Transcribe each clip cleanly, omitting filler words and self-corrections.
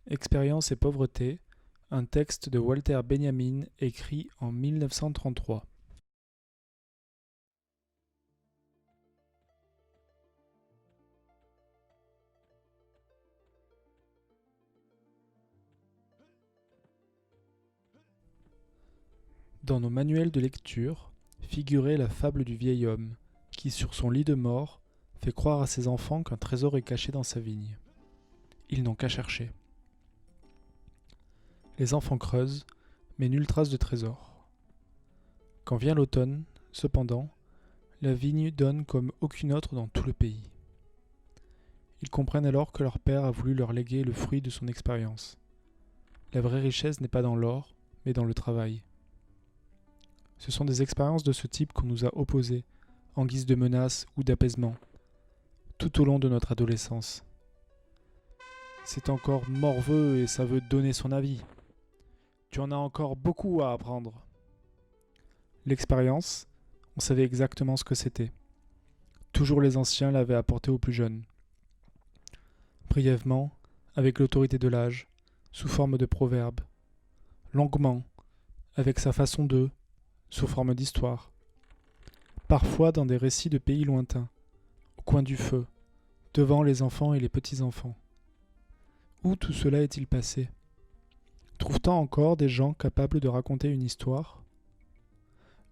Expérience et pauvreté, un texte de Walter Benjamin écrit en 1933. Dans nos manuels de lecture, figurait la fable du vieil homme, qui sur son lit de mort fait croire à ses enfants qu'un trésor est caché dans sa vigne. Ils n'ont qu'à chercher. Les enfants creusent, mais nulle trace de trésor. Quand vient l'automne, cependant, la vigne donne comme aucune autre dans tout le pays. Ils comprennent alors que leur père a voulu leur léguer le fruit de son expérience. La vraie richesse n'est pas dans l'or, mais dans le travail. Ce sont des expériences de ce type qu'on nous a opposées, en guise de menace ou d'apaisement, tout au long de notre adolescence. C'est encore morveux et ça veut donner son avis. Tu en as encore beaucoup à apprendre. L'expérience, on savait exactement ce que c'était. Toujours les anciens l'avaient apporté aux plus jeunes. Brièvement, avec l'autorité de l'âge, sous forme de proverbes. Longuement, avec sa façon de, sous forme d'histoire. Parfois dans des récits de pays lointains, au coin du feu, devant les enfants et les petits-enfants. Où tout cela est-il passé? Trouve-t-on encore des gens capables de raconter une histoire?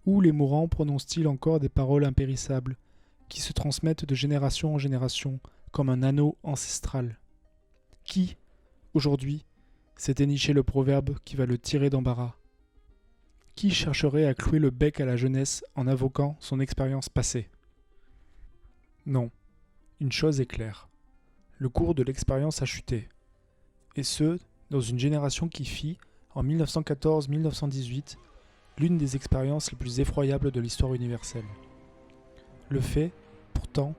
Où les mourants prononcent-ils encore des paroles impérissables, qui se transmettent de génération en génération, comme un anneau ancestral? Qui, aujourd'hui, s'est déniché le proverbe qui va le tirer d'embarras? Qui chercherait à clouer le bec à la jeunesse en invoquant son expérience passée? Non, une chose est claire. Le cours de l'expérience a chuté. Et ce, dans une génération qui fit, en 1914-1918, l'une des expériences les plus effroyables de l'histoire universelle. Le fait, pourtant,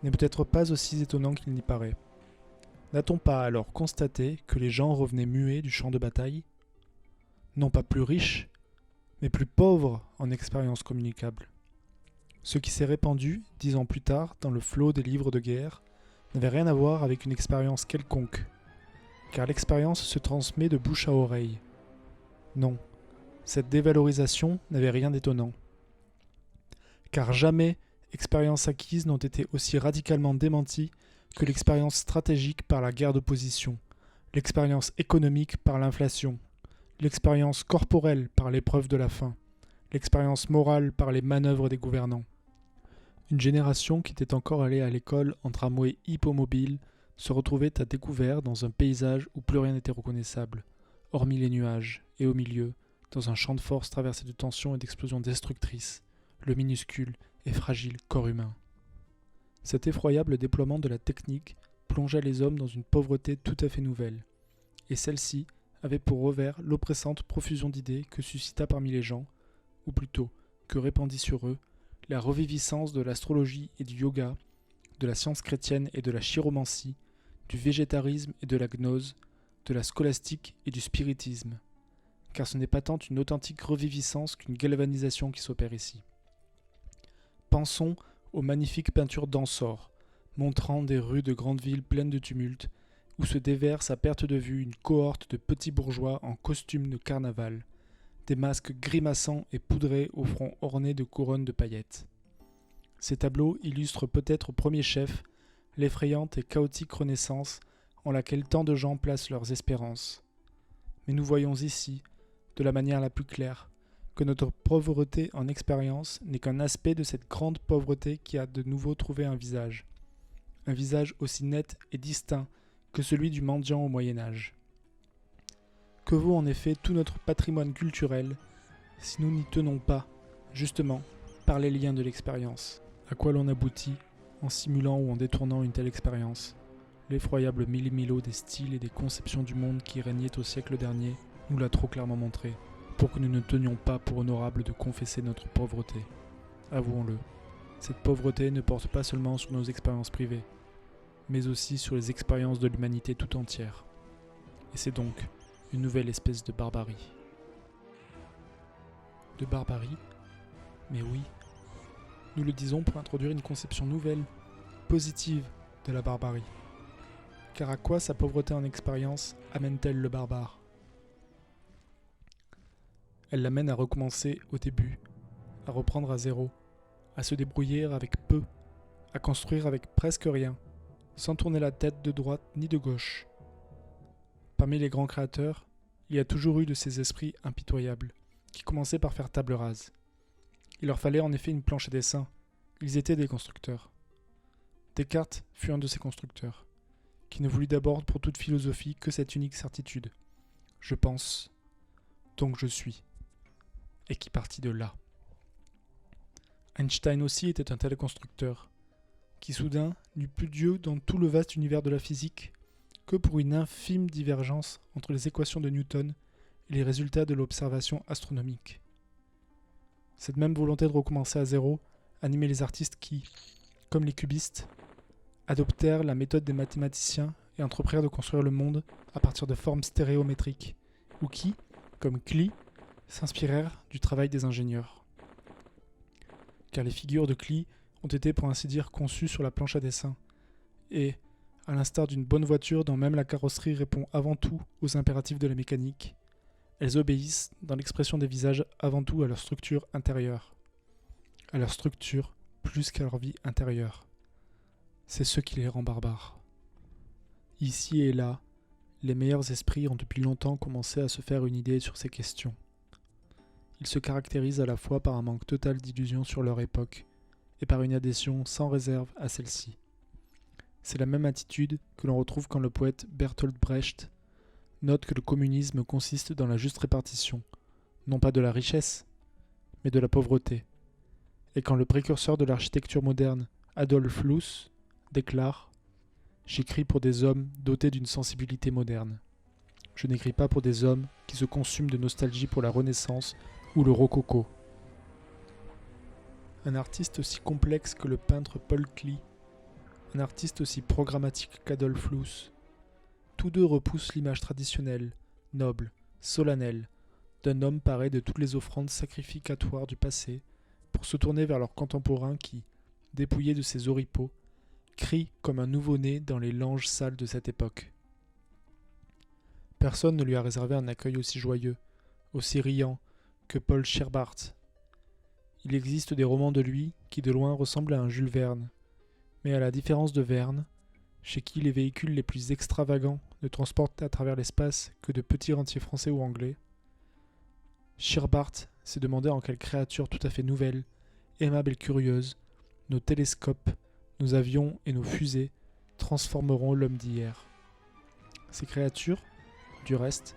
n'est peut-être pas aussi étonnant qu'il n'y paraît. N'a-t-on pas alors constaté que les gens revenaient muets du champ de bataille? Non pas plus riches, mais plus pauvres en expériences communicables. Ce qui s'est répandu, 10 ans plus tard, dans le flot des livres de guerre, n'avait rien à voir avec une expérience quelconque, car l'expérience se transmet de bouche à oreille. Non, cette dévalorisation n'avait rien d'étonnant, car jamais expériences acquises n'ont été aussi radicalement démenties que l'expérience stratégique par la guerre de position, l'expérience économique par l'inflation, l'expérience corporelle par l'épreuve de la faim, l'expérience morale par les manœuvres des gouvernants. Une génération qui était encore allée à l'école en tramway hippomobile se retrouvait à découvert dans un paysage où plus rien n'était reconnaissable, hormis les nuages, et au milieu, dans un champ de force traversé de tensions et d'explosions destructrices, le minuscule et fragile corps humain. Cet effroyable déploiement de la technique plongea les hommes dans une pauvreté tout à fait nouvelle, et celle-ci avait pour revers l'oppressante profusion d'idées que suscita parmi les gens, ou plutôt que répandit sur eux, la reviviscence de l'astrologie et du yoga, de la science chrétienne et de la chiromancie, du végétarisme et de la gnose, de la scolastique et du spiritisme, car ce n'est pas tant une authentique reviviscence qu'une galvanisation qui s'opère ici. Pensons aux magnifiques peintures d'Ansor, montrant des rues de grandes villes pleines de tumulte, où se déverse à perte de vue une cohorte de petits bourgeois en costume de carnaval, des masques grimaçants et poudrés au front orné de couronnes de paillettes. Ces tableaux illustrent peut-être au premier chef l'effrayante et chaotique renaissance en laquelle tant de gens placent leurs espérances. Mais nous voyons ici, de la manière la plus claire, que notre pauvreté en expérience n'est qu'un aspect de cette grande pauvreté qui a de nouveau trouvé un visage aussi net et distinct que celui du mendiant au Moyen-Âge. Que vaut en effet tout notre patrimoine culturel si nous n'y tenons pas, justement, par les liens de l'expérience? À quoi l'on aboutit en simulant ou en détournant une telle expérience? L'effroyable mille-milo des styles et des conceptions du monde qui régnaient au siècle dernier nous l'a trop clairement montré, pour que nous ne tenions pas pour honorable de confesser notre pauvreté. Avouons-le, cette pauvreté ne porte pas seulement sur nos expériences privées, mais aussi sur les expériences de l'humanité tout entière. Et c'est donc une nouvelle espèce de barbarie. De barbarie? Mais oui, nous le disons pour introduire une conception nouvelle, positive de la barbarie. Car à quoi sa pauvreté en expérience amène-t-elle le barbare? Elle l'amène à recommencer au début, à reprendre à zéro, à se débrouiller avec peu, à construire avec presque rien, sans tourner la tête de droite ni de gauche. Parmi les grands créateurs, il y a toujours eu de ces esprits impitoyables, qui commençaient par faire table rase. Il leur fallait en effet une planche à dessin, ils étaient des constructeurs. Descartes fut un de ces constructeurs, qui ne voulut d'abord pour toute philosophie que cette unique certitude. Je pense, donc je suis, et qui partit de là. Einstein aussi était un tel constructeur, qui soudain n'eut plus Dieu dans tout le vaste univers de la physique que pour une infime divergence entre les équations de Newton et les résultats de l'observation astronomique. Cette même volonté de recommencer à zéro animait les artistes qui, comme les cubistes, adoptèrent la méthode des mathématiciens et entreprirent de construire le monde à partir de formes stéréométriques, ou qui, comme Klee, s'inspirèrent du travail des ingénieurs. Car les figures de Klee ont été pour ainsi dire conçues sur la planche à dessin, et, à l'instar d'une bonne voiture dont même la carrosserie répond avant tout aux impératifs de la mécanique, elles obéissent dans l'expression des visages avant tout à leur structure intérieure, à leur structure plus qu'à leur vie intérieure. C'est ce qui les rend barbares. Ici et là, les meilleurs esprits ont depuis longtemps commencé à se faire une idée sur ces questions. Ils se caractérisent à la fois par un manque total d'illusions sur leur époque et par une adhésion sans réserve à celle-ci. C'est la même attitude que l'on retrouve quand le poète Bertolt Brecht note que le communisme consiste dans la juste répartition, non pas de la richesse, mais de la pauvreté, et quand le précurseur de l'architecture moderne, Adolf Loos, déclare « J'écris pour des hommes dotés d'une sensibilité moderne. Je n'écris pas pour des hommes qui se consument de nostalgie pour la Renaissance ou le rococo. » Un artiste aussi complexe que le peintre Paul Klee, un artiste aussi programmatique qu'Adolf Loos, tous deux repoussent l'image traditionnelle, noble, solennelle, d'un homme paré de toutes les offrandes sacrificatoires du passé pour se tourner vers leurs contemporains qui, dépouillés de ses oripeaux, crient comme un nouveau-né dans les langes sales de cette époque. Personne ne lui a réservé un accueil aussi joyeux, aussi riant que Paul Scherbart. Il existe des romans de lui qui de loin ressemblent à un Jules Verne, mais à la différence de Verne, chez qui les véhicules les plus extravagants ne transportent à travers l'espace que de petits rentiers français ou anglais, Scherbart s'est demandé en quelle créature tout à fait nouvelle, aimable et curieuse, nos télescopes, nos avions et nos fusées transformeront l'homme d'hier. Ces créatures, du reste,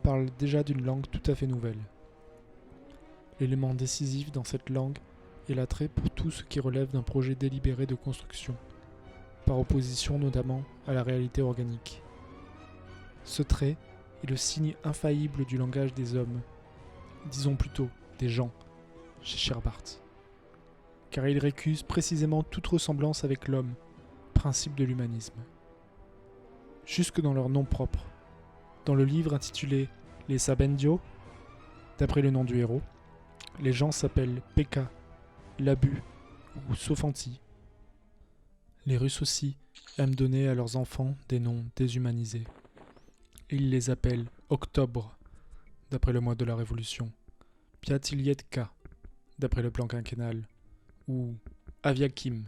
parlent déjà d'une langue tout à fait nouvelle. L'élément décisif dans cette langue est l'attrait pour tout ce qui relève d'un projet délibéré de construction, par opposition notamment à la réalité organique. Ce trait est le signe infaillible du langage des hommes, disons plutôt des gens, chez Scherbart. Car il récuse précisément toute ressemblance avec l'homme, principe de l'humanisme. Jusque dans leur nom propre. Dans le livre intitulé Les Sabendio, d'après le nom du héros, les gens s'appellent Pekka, Labu ou Sofanti. Les Russes aussi aiment donner à leurs enfants des noms déshumanisés. Ils les appellent Octobre, d'après le mois de la Révolution, Piatilietka, d'après le plan quinquennal, ou Aviakim,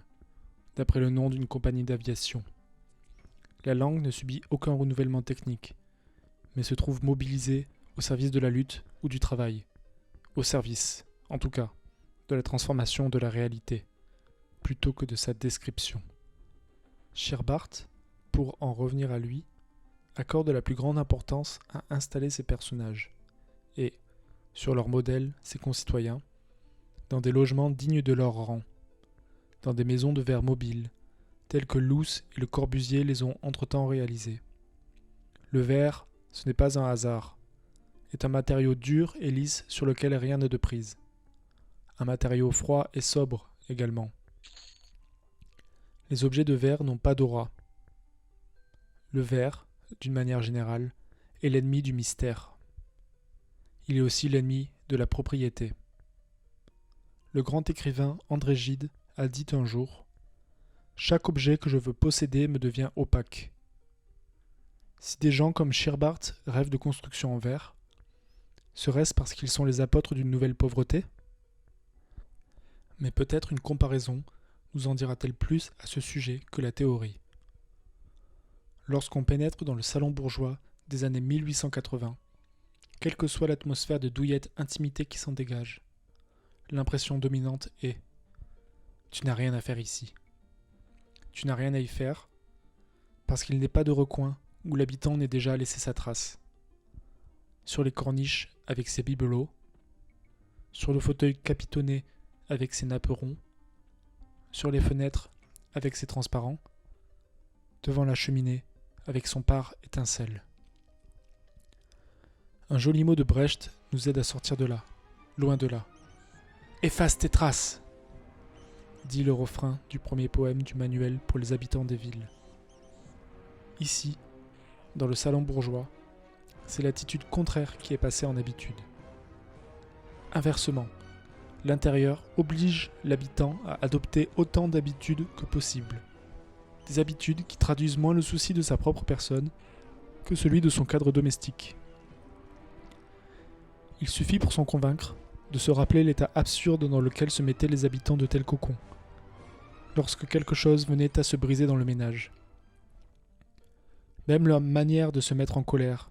d'après le nom d'une compagnie d'aviation. La langue ne subit aucun renouvellement technique, mais se trouve mobilisée au service de la lutte ou du travail, au service, en tout cas, de la transformation de la réalité, plutôt que de sa description. Scherbart, pour en revenir à lui, accorde la plus grande importance à installer ses personnages, et, sur leur modèle, ses concitoyens, dans des logements dignes de leur rang, dans des maisons de verre mobiles, telles que Loos et Le Corbusier les ont entre-temps réalisées. Le verre, ce n'est pas un hasard, est un matériau dur et lisse sur lequel rien n'est de prise. Un matériau froid et sobre également. Les objets de verre n'ont pas d'aura. Le verre, d'une manière générale, est l'ennemi du mystère. Il est aussi l'ennemi de la propriété. Le grand écrivain André Gide a dit un jour « Chaque objet que je veux posséder me devient opaque. Si des gens comme Sherbart rêvent de construction en verre, serait-ce parce qu'ils sont les apôtres d'une nouvelle pauvreté ? Mais peut-être une comparaison nous en dira-t-elle plus à ce sujet que la théorie. Lorsqu'on pénètre dans le salon bourgeois des années 1880, quelle que soit l'atmosphère de douillette intimité qui s'en dégage, l'impression dominante est « Tu n'as rien à faire ici. Tu n'as rien à y faire parce qu'il n'est pas de recoin où l'habitant n'ait déjà laissé sa trace. Sur les corniches avec ses bibelots, sur le fauteuil capitonné avec ses napperons, sur les fenêtres avec ses transparents, devant la cheminée avec son pare étincelle. » Un joli mot de Brecht nous aide à sortir de là, loin de là. « Efface tes traces !» dit le refrain du premier poème du manuel pour les habitants des villes. Ici, dans le salon bourgeois, c'est l'attitude contraire qui est passée en habitude. Inversement, l'intérieur oblige l'habitant à adopter autant d'habitudes que possible. Des habitudes qui traduisent moins le souci de sa propre personne que celui de son cadre domestique. Il suffit pour s'en convaincre de se rappeler l'état absurde dans lequel se mettaient les habitants de tels cocons, lorsque quelque chose venait à se briser dans le ménage. Même leur manière de se mettre en colère,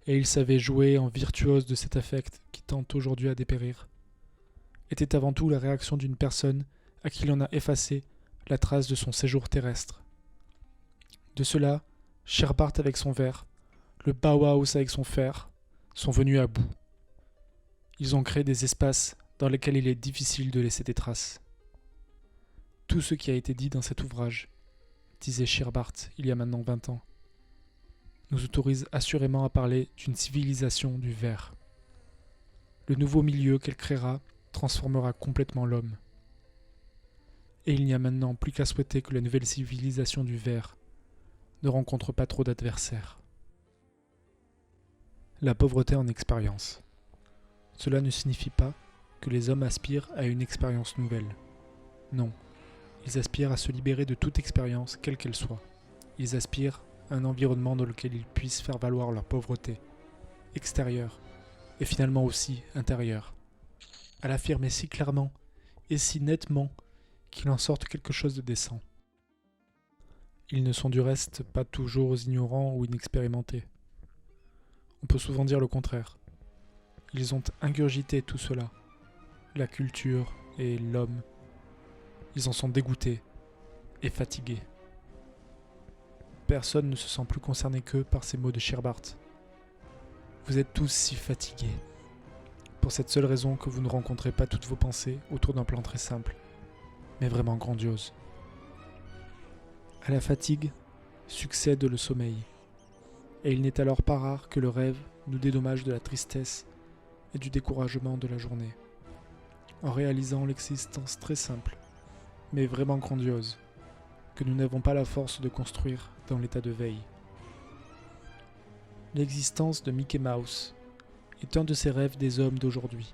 et ils savaient jouer en virtuose de cet affect qui tend aujourd'hui à dépérir, était avant tout la réaction d'une personne à qui l'on a effacé la trace de son séjour terrestre. De cela, Sherbart avec son verre, le Bauhaus avec son fer, sont venus à bout. Ils ont créé des espaces dans lesquels il est difficile de laisser des traces. Tout ce qui a été dit dans cet ouvrage, disait Sherbart il y a maintenant 20 ans, nous autorise assurément à parler d'une civilisation du verre. Le nouveau milieu qu'elle créera transformera complètement l'homme. Et il n'y a maintenant plus qu'à souhaiter que la nouvelle civilisation du verre ne rencontre pas trop d'adversaires. La pauvreté en expérience. Cela ne signifie pas que les hommes aspirent à une expérience nouvelle. Non, ils aspirent à se libérer de toute expérience, quelle qu'elle soit. Ils aspirent à un environnement dans lequel ils puissent faire valoir leur pauvreté, extérieure, et finalement aussi intérieure, à l'affirmer si clairement et si nettement qu'il en sorte quelque chose de décent. Ils ne sont du reste pas toujours ignorants ou inexpérimentés. On peut souvent dire le contraire. Ils ont ingurgité tout cela, la culture et l'homme. Ils en sont dégoûtés et fatigués. Personne ne se sent plus concerné qu'eux par ces mots de Sherbart. Vous êtes tous si fatigués, pour cette seule raison que vous ne rencontrez pas toutes vos pensées autour d'un plan très simple, mais vraiment grandiose. À la fatigue succède le sommeil, et il n'est alors pas rare que le rêve nous dédommage de la tristesse et du découragement de la journée, en réalisant l'existence très simple, mais vraiment grandiose, que nous n'avons pas la force de construire dans l'état de veille. L'existence de Mickey Mouse est un de ces rêves des hommes d'aujourd'hui.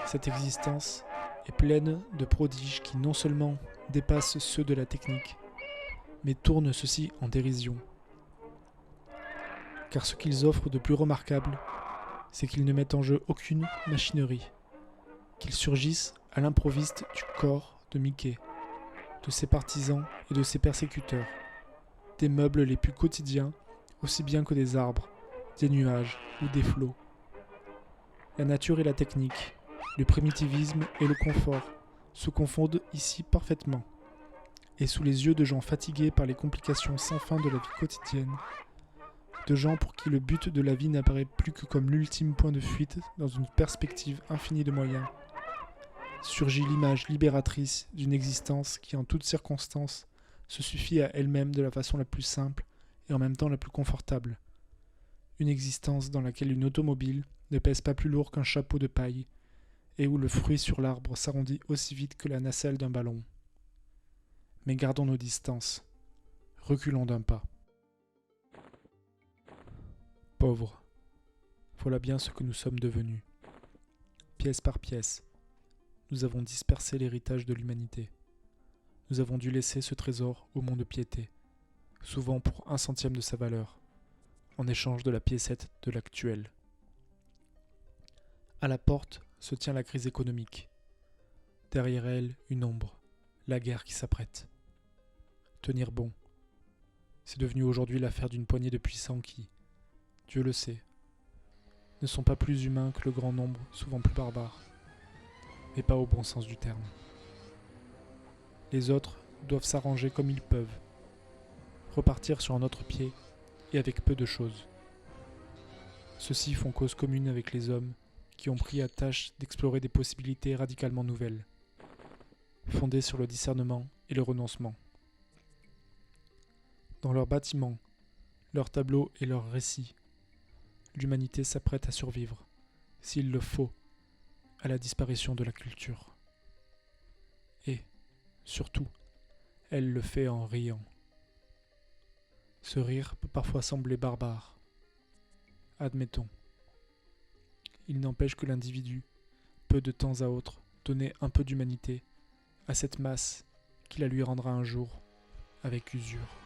Cette existence est pleine de prodiges qui non seulement dépassent ceux de la technique, mais tournent ceux-ci en dérision. Car ce qu'ils offrent de plus remarquable, c'est qu'ils ne mettent en jeu aucune machinerie, qu'ils surgissent à l'improviste du corps de Mickey, de ses partisans et de ses persécuteurs, des meubles les plus quotidiens, aussi bien que des arbres, des nuages ou des flots. La nature et la technique, le primitivisme et le confort se confondent ici parfaitement, et sous les yeux de gens fatigués par les complications sans fin de la vie quotidienne, de gens pour qui le but de la vie n'apparaît plus que comme l'ultime point de fuite dans une perspective infinie de moyens, surgit l'image libératrice d'une existence qui, en toutes circonstances, se suffit à elle-même de la façon la plus simple et en même temps la plus confortable. Une existence dans laquelle une automobile ne pèse pas plus lourd qu'un chapeau de paille et où le fruit sur l'arbre s'arrondit aussi vite que la nacelle d'un ballon. Mais gardons nos distances. Reculons d'un pas. Pauvres, voilà bien ce que nous sommes devenus. Pièce par pièce, nous avons dispersé l'héritage de l'humanité. Nous avons dû laisser ce trésor au mont-de-piété, souvent pour 1/100 de sa valeur, en échange de la piécette de l'actuel. À la porte se tient la crise économique. Derrière elle, une ombre, la guerre qui s'apprête. Tenir bon, c'est devenu aujourd'hui l'affaire d'une poignée de puissants qui, Dieu le sait, ne sont pas plus humains que le grand nombre, souvent plus barbares, mais pas au bon sens du terme. Les autres doivent s'arranger comme ils peuvent, repartir sur un autre pied et avec peu de choses. Ceux-ci font cause commune avec les hommes qui ont pris à tâche d'explorer des possibilités radicalement nouvelles, fondées sur le discernement et le renoncement. Dans leurs bâtiments, leurs tableaux et leurs récits, l'humanité s'apprête à survivre, s'il le faut, à la disparition de la culture. Et, surtout, elle le fait en riant. Ce rire peut parfois sembler barbare. Admettons. Il n'empêche que l'individu peut de temps à autre donner un peu d'humanité à cette masse qui la lui rendra un jour avec usure.